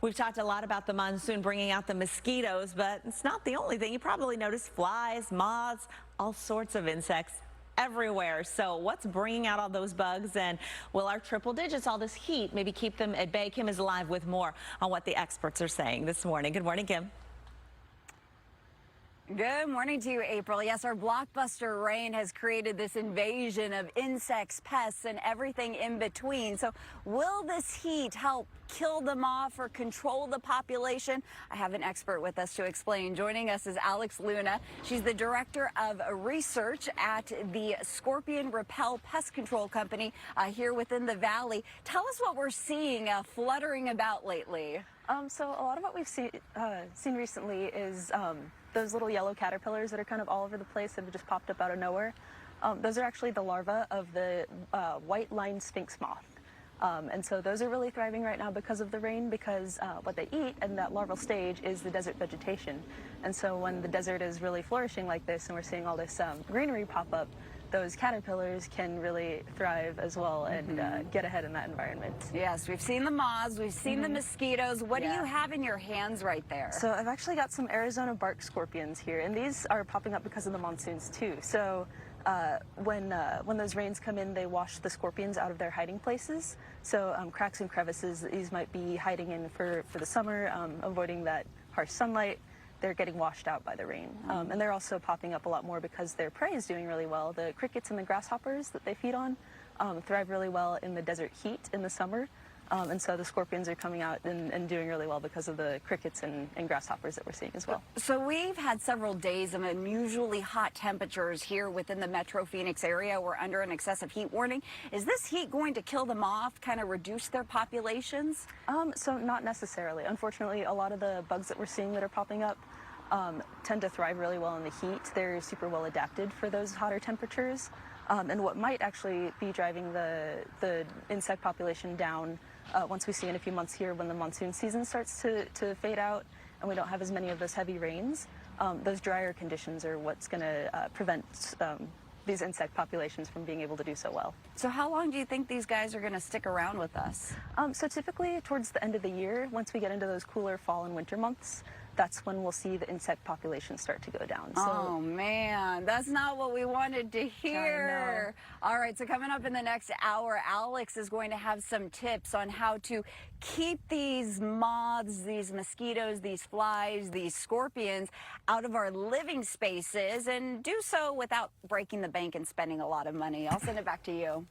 We've talked a lot about the monsoon bringing out the mosquitoes, but it's not the only thing. You probably noticed flies, moths, all sorts of insects everywhere. So what's bringing out all those bugs, and will our triple digits, all this heat, maybe keep them at bay? Kim is live with more on what the experts are saying this morning. Good morning, Kim. Good morning to you, April. Yes, our blockbuster rain has created this invasion of insects, pests, and everything in between. So will this heat help kill them off or control the population? I have an expert with us to explain. Joining us is Alex Luna. She's the director of research at the Scorpion Repel pest control company here within the valley. Tell us what we're seeing fluttering about lately. So a lot of what we've seen recently is those little yellow caterpillars that are kind of all over the place that have just popped up out of nowhere. Those are actually the larvae of the white-lined sphinx moth. And so those are really thriving right now because of the rain, because what they eat in that larval stage is the desert vegetation. And so when the desert is really flourishing like this and we're seeing all this greenery pop up, those caterpillars can really thrive as well and get ahead in that environment. Yes, we've seen the moths, we've seen the mosquitoes. What do you have in your hands right there? So I've actually got some Arizona bark scorpions here, and these are popping up because of the monsoons too. So when those rains come in, they wash the scorpions out of their hiding places. So cracks and crevices, these might be hiding in for the summer, avoiding that harsh sunlight. They're getting washed out by the rain. And they're also popping up a lot more because their prey is doing really well. The crickets and the grasshoppers that they feed on thrive really well in the desert heat in the summer. And so the scorpions are coming out and doing really well because of the crickets and grasshoppers that we're seeing as well. So we've had several days of unusually hot temperatures here within the Metro Phoenix area. We're under an excessive heat warning. Is this heat going to kill them off, kind of reduce their populations? So not necessarily. Unfortunately, a lot of the bugs that we're seeing that are popping up tend to thrive really well in the heat. They're super well adapted for those hotter temperatures. And what might actually be driving the insect population down once we see in a few months here when the monsoon season starts to fade out and we don't have as many of those heavy rains, those drier conditions are what's going to prevent these insect populations from being able to do so well. So how long do you think these guys are going to stick around with us? So typically towards the end of the year, once we get into those cooler fall and winter months, that's when we'll see the insect population start to go down. So, oh man, that's not what we wanted to hear. All right, so coming up in the next hour, Alex is going to have some tips on how to keep these moths, these mosquitoes, these flies, these scorpions out of our living spaces and do so without breaking the bank and spending a lot of money. I'll send it back to you.